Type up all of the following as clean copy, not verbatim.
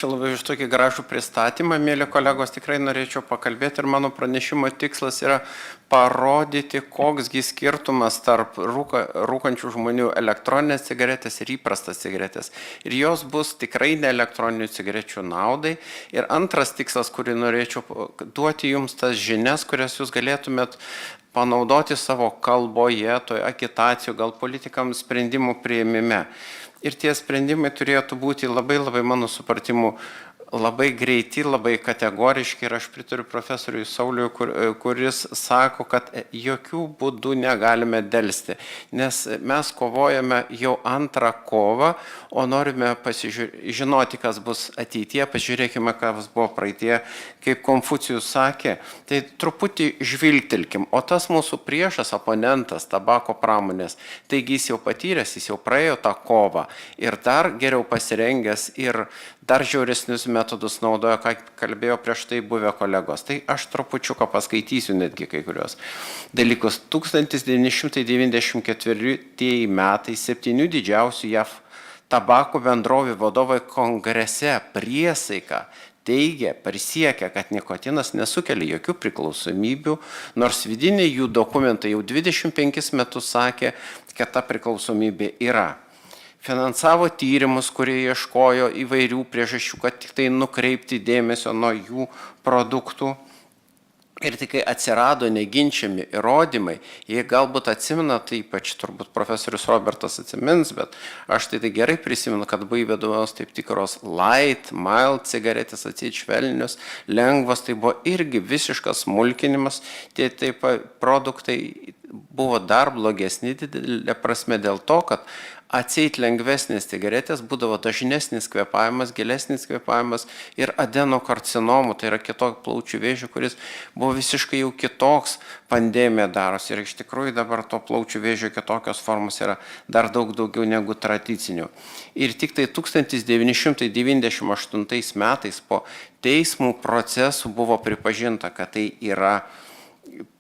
Labai už tokį gražų pristatymą, mėly kolegos, tikrai norėčiau pakalbėti ir mano pranešimo tikslas yra parodyti, koksgi skirtumas tarp rūkančių žmonių elektroninės cigaretės ir įprastas cigaretės. Ir jos bus tikrai ne elektroninių cigarečių naudai. Ir antras tikslas, kurį norėčiau duoti jums tas žinias, kurias jūs galėtumėt panaudoti savo kalboje, toje agitacijoje, gal politikams sprendimų priėmime. Ir tie sprendimai turėtų būti labai mano supratimu, labai greiti, labai kategoriški ir aš pritariu profesoriui Sauliui, kuris sako, kad jokių būdų negalime delsti, nes mes kovojame jau antrą kovą, o norime žinoti, kas bus ateityje, pažiūrėkime, kas buvo praeitie, kaip Konfucijus sakė, tai truputį žvilgtelkim, o tas mūsų priešas, oponentas, tabako pramonės, taigi jis jau patyręs, jis jau praėjo tą kovą ir dar geriau pasirengęs ir dar žiauresnius metodus naudoja, ką kalbėjo prieš tai buvę kolegos. Tai aš trupučiuką paskaitysiu netgi kai kurios dalykus. 1994 metai 7 didžiausių JAV tabako bendrovių vadovai kongrese priesaiką teigia, prisiekia, kad nikotinas nesukelia jokių priklausomybių, nors vidiniai jų dokumentai jau 25 metus sakė, kad ta priklausomybė yra. Finansavo tyrimus, kurie ieškojo įvairių priežasčių, kad tik tai nukreipti dėmesio nuo jų produktų. Ir tik kai atsirado neginčiami įrodymai, jie galbūt atsimena, tai ypač turbūt profesorius Robertas atsimins, bet aš tai gerai prisimenu, kad buvo įvedamos taip tikros light, mild cigaretės, atseit švelnios, lengvos, tai buvo irgi visiškas smulkinimas, tie taip produktai buvo dar blogesni didelė prasme dėl to, kad atseit lengvesnės cigaretės būdavo dažnesnis kvėpavimas, gilesnis kvėpavimas ir adenokarcinomų, tai yra kitokio plaučių vėžio, kuris buvo visiškai jau kitoks, pandemija darosi. Ir iš tikrųjų dabar to plaučių vėžio kitokios formos yra dar daug daugiau negu tradicinių. Ir tik tai 1998 metais po teismų procesų buvo pripažinta, kad tai yra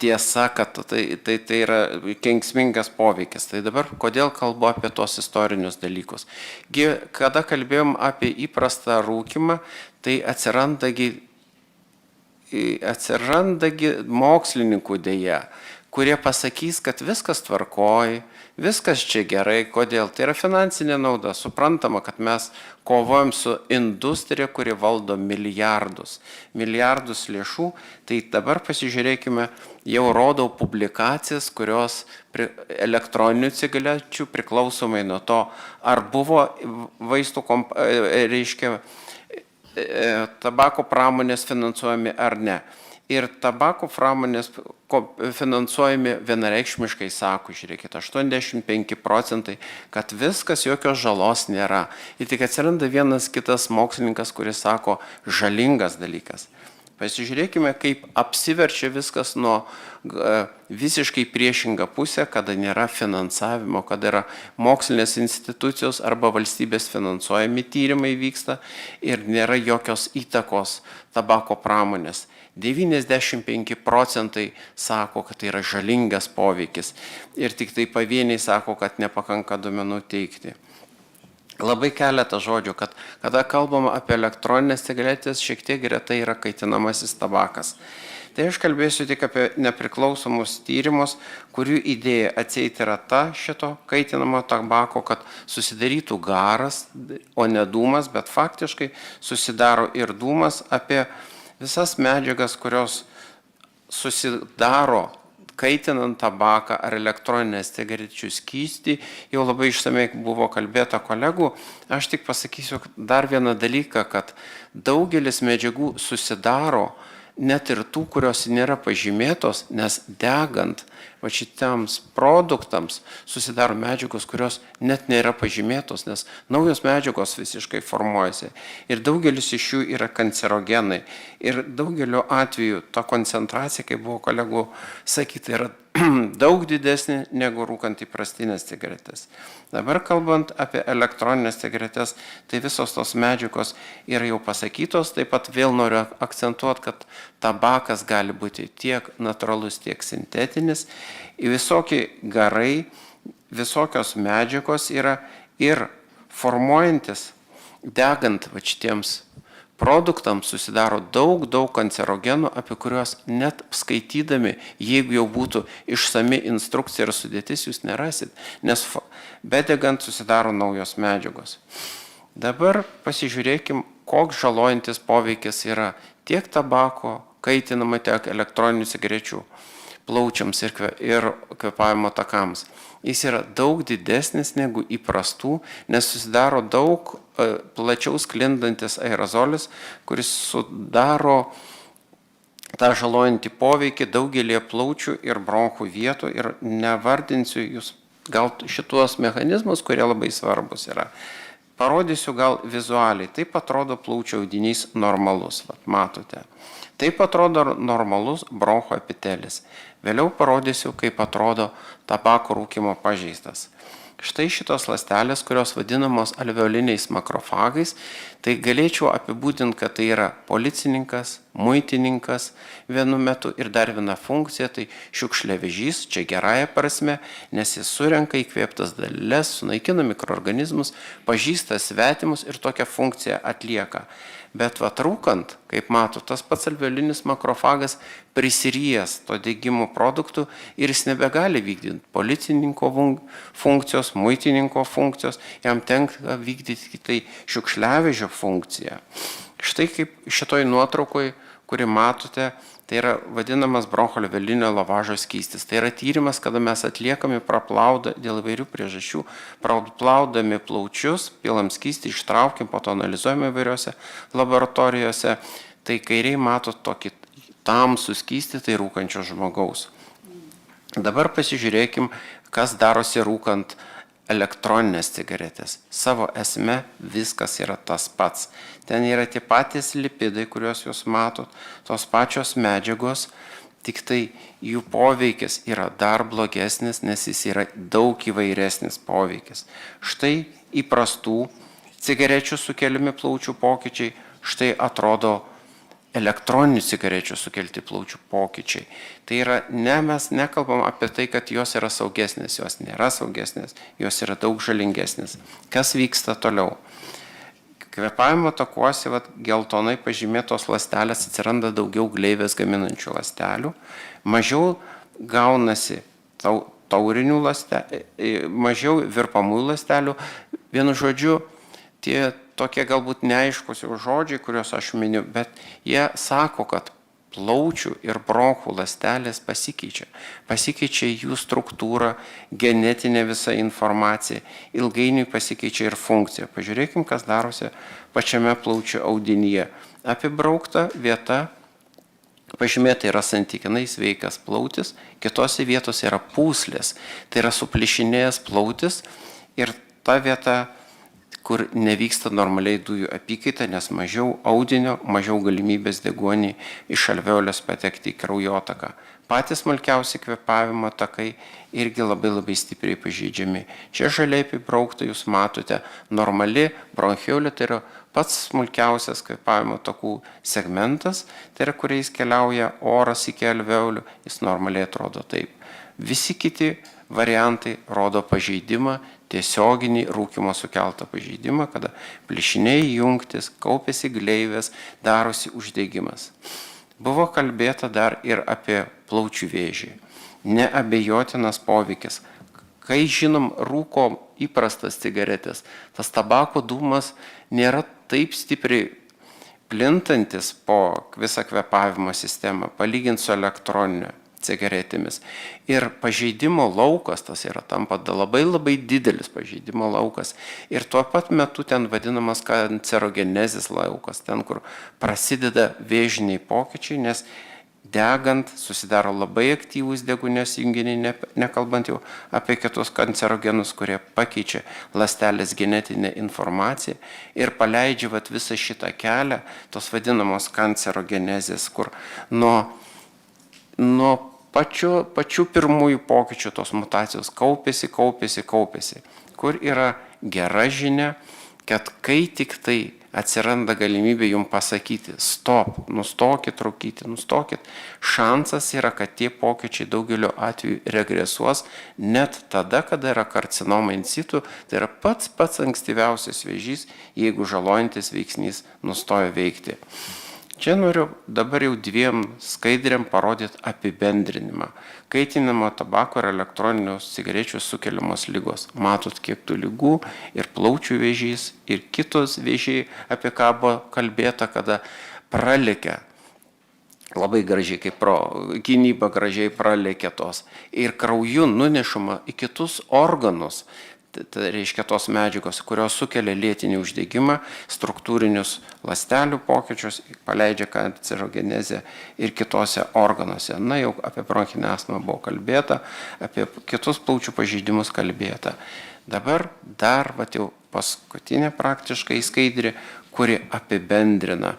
tiesa, kad tai yra kenksmingas poveikis. Tai dabar kodėl kalbu apie tos istorinius dalykus? Kada kalbėjom apie įprastą rūkimą, tai atsirandagi mokslininkų dėja, kurie pasakys, kad viskas tvarkoj, viskas čia gerai. Kodėl? Tai yra finansinė nauda. Suprantama, kad mes kovojam su industrija, kuri valdo milijardus lėšų. Tai dabar pasižiūrėkime, jau rodau publikacijas, kurios elektroninių cigarečių priklausomai nuo to, ar buvo vaistų, tabako pramonės finansuojami ar ne. Ir tabako pramonės finansuojami vienareikšmiškai sako, žiūrėkit, 85 procentai, kad viskas, jokios žalos nėra. Ir tik atsiranda vienas kitas mokslininkas, kuris sako žalingas dalykas. Pasižiūrėkime, kaip apsiverčia viskas nuo visiškai priešingą pusę, kada nėra finansavimo, kada yra mokslinės institucijos arba valstybės finansuojami tyrimai vyksta ir nėra jokios įtakos tabako pramonės. 95 procentai sako, kad tai yra žalingas poveikis ir tik tai pavieniai sako, kad nepakanka duomenų teikti. Labai keletą žodžių, kad kada kalbam apie elektroninės cigaretės, šiek tiek greta yra kaitinamasis tabakas. Tai aš kalbėsiu tik apie nepriklausomus tyrimus, kurių idėja atseit yra ta šito kaitinamo tabako, kad susidarytų garas, o ne dūmas, bet faktiškai susidaro ir dūmas apie visas medžiagas, kurios susidaro kaitinant tabaką ar elektroninės cigarečių skystį, jau labai išsamei buvo kalbėta kolegų. Aš tik pasakysiu dar vieną dalyką, kad daugelis medžiagų susidaro net ir tų, kurios nėra pažymėtos, nes degant šitiems produktams susidaro medžiagos, kurios net nėra pažymėtos, nes naujos medžiagos visiškai formuojasi. Ir daugelis iš jų yra kancerogenai. Ir daugeliu atveju ta koncentracija, kaip buvo kolegų sakyti, yra daug didesnė negu rūkant įprastinės cigaretės. Dabar kalbant apie elektroninės cigaretės, tai visos tos medžiagos yra jau pasakytos. Taip pat vėl noriu akcentuoti, kad tabakas gali būti tiek natūralus, tiek sintetinis. Visokie garai, visokios medžiagos yra ir formuojantis, degant šitiems produktams susidaro daug kancerogenų, apie kuriuos net skaitydami, jeigu jau būtų išsami instrukcija ir sudėtis, jūs nerasit, nes bedegant susidaro naujos medžiagos. Dabar pasižiūrėkim, koks žalojantis poveikis yra tiek tabako, kaitinama, tiek elektroninių cigarečių plaučiams ir kvėpavimo takams. Jis yra daug didesnis negu įprastų, nes susidaro daug plačiau sklindantis aerozolis, kuris sudaro tą žalojantį poveikį daugelį plaučių ir bronchų vietų ir nevardinsiu jūs gal šituos mechanizmus, kurie labai svarbus yra. Parodysiu gal vizualiai. Taip atrodo plaučių audinys normalus, matote. Taip atrodo normalus broncho epitelis. Vėliau parodysiu, kaip atrodo tabako rūkymo pažeistas. Štai šitos ląstelės, kurios vadinamos alveoliniais makrofagais, tai galėčiau apibūdinti, kad tai yra policininkas, muitininkas vienu metu ir dar viena funkcija, tai šiukšliavežys, čia gerąja prasme, nes jis surenka įkvėptas daleles, sunaikina mikroorganizmus, pažįsta svetimus ir tokią funkciją atlieka. Bet rūkant, kaip mato, tas pats alveolinis makrofagas prisirijęs to degimo produktų ir jis nebegali vykdyti policininko funkcijos, muitininko funkcijos, jam tenka vykdyti kitai šiukšliavežio funkciją. Štai kaip šitoj nuotraukoje, kuri matote, tai yra vadinamas bronchoalveolinio lavažo skystis. Tai yra tyrimas, kada mes atliekami dėl įvairių priežasčių, praplaudami plaučius, pilam skystį, ištraukim, po to analizuojame įvairiose laboratorijose. Tai kairiai matot tokį tamsų skystį, tai rūkančio žmogaus. Dabar pasižiūrėkim, kas darosi rūkant elektroninės cigaretės. Savo esme viskas yra tas pats. Ten yra tie patys lipidai, kuriuos jūs matot, tos pačios medžiagos, tik tai jų poveikis yra dar blogesnis, nes jis yra daug įvairesnis poveikis. Štai įprastų cigarečių sukeliami plaučių pokyčiai, štai atrodo elektroninių cigarečių sukelti plaučių pokyčiai. Tai yra, mes nekalbam apie tai, kad jos yra saugesnės, jos nėra saugesnės, jos yra daug žalingesnės. Kas vyksta toliau? Kvėpavimo takuose geltonai pažymėtos ląstelės atsiranda daugiau gleivės gaminančių ląstelių, mažiau gaunasi taurinių ląstelių, mažiau virpamųjų ląstelių. Vienu žodžiu, tie tokie galbūt neaiškus jau žodžiai, kuriuos aš miniu, bet jie sako, kad plaučių ir bronchų ląstelės pasikeičia. Pasikeičia jų struktūra, genetinė visa informacija, ilgainiui pasikeičia ir funkcija. Pažiūrėkim, kas darosi pačiame plaučių audinyje. Apibraukta vieta, pažymėta yra santykinai sveikas plautis, kitose vietose yra pūslės, tai yra suplišinėjęs plautis ir ta vieta, kur nevyksta normaliai dujų apykaita, nes mažiau audinio, mažiau galimybės deguoniai iš alveolės patekti į kraujotaką. Patys smulkiausi kvėpavimo takai irgi labai stipriai pažeidžiami. Čia žaliai apibraukta, jūs matote, normali bronchiolė, tai yra pats smulkiausias kvėpavimo takų segmentas, tai yra, kuriais keliauja oras iki alveolių, jis normaliai atrodo taip. Visi kiti variantai rodo pažeidimą, tiesioginį rūkymo sukeltą pažeidimą, kada plyšiniai jungtis, kaupiasi gleivės, darosi uždegimas. Buvo kalbėta dar ir apie plaučių vėžį. Neabejotinas poveikis. Kai žinom rūko įprastas cigaretės, tas tabako dūmas nėra taip stipriai plintantis po visą kvėpavimo sistemą, palyginti su elektroninio cigaretėmis. Ir pažeidimo laukas, tas yra tampa labai didelis pažeidimo laukas. Ir tuo pat metu ten vadinamas kancerogenezės laukas, ten, kur prasideda vėžiniai pokyčiai, nes degant susidaro labai aktyvūs deguonies junginiai, nekalbant jau apie kitus kancerogenus, kurie pakeičia ląstelės genetinę informaciją ir paleidžia visą šitą kelią, tos vadinamos kancerogenezės, kur nuo pačių pirmųjų pokyčių tos mutacijos kaupėsi, kur yra gera žinia, kad kai tik tai atsiranda galimybė jums pasakyti, stop, nustokit rūkyti, nustokit. Šansas yra, kad tie pokyčiai daugeliu atveju regresuos net tada, kada yra karcinoma in situ, tai yra pats ankstyviausias vėžys, jeigu žalojantis veiksnys nustoja veikti. Čia noriu dabar jau dviem skaidrėm parodyti apibendrinimą. Kaitinamo tabako ir elektroninių cigarečių sukeliamos ligos. Matot, kiek tų ligų ir plaučių vėžys, ir kitos vėžiai, apie ką buvo kalbėta, kada pralekia. Labai gražiai, kaip gynyba gražiai pralekia tos. Ir krauju nunešama į kitus organus. Tai reiškia tos medžiagos, kurios sukelia lėtinį uždegimą, struktūrinius ląstelių pokyčius, paleidžia kancerogenezę ir kitose organuose. Na, jau apie bronchinę astmą buvo kalbėta, apie kitus plaučių pažeidimus kalbėta. Dabar dar jau paskutinė praktiškai skaidrė, kuri apibendrina,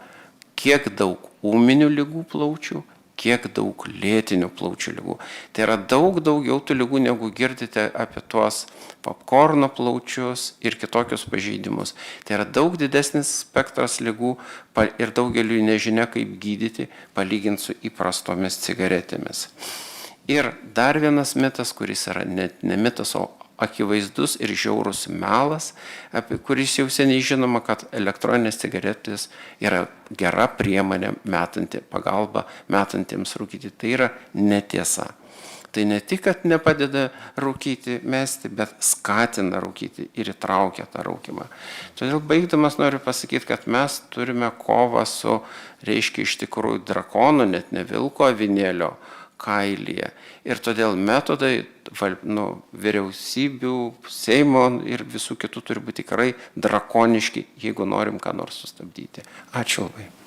kiek daug ūminių ligų plaučių, kiek daug lėtinių plaučių ligų. Tai yra daug daugiau tų ligų, negu girdite apie tuos popkorno plaučius ir kitokius pažeidimus. Tai yra daug didesnis spektras ligų ir daugeliu nežinia, kaip gydyti, palyginti su įprastomis cigaretėmis. Ir dar vienas mitas, kuris yra net ne mitas, o akivaizdus ir žiaurus melas, apie kuris jau seniai žinoma, kad elektroninės cigaretės yra gera priemonė metanti pagalbą, metantiems rūkyti. Tai yra netiesa. Tai ne tik, kad nepadeda rūkyti, mesti, bet skatina rūkyti ir įtraukia tą rūkimą. Todėl baigdamas noriu pasakyti, kad mes turime kovą su, reiškia, iš tikrųjų drakonu, net ne vilko avinėlio kailyje. Ir todėl metodai vyriausybių, Seimo ir visų kitų turi būti tikrai drakoniški, jeigu norim ką nors sustabdyti. Ačiū labai.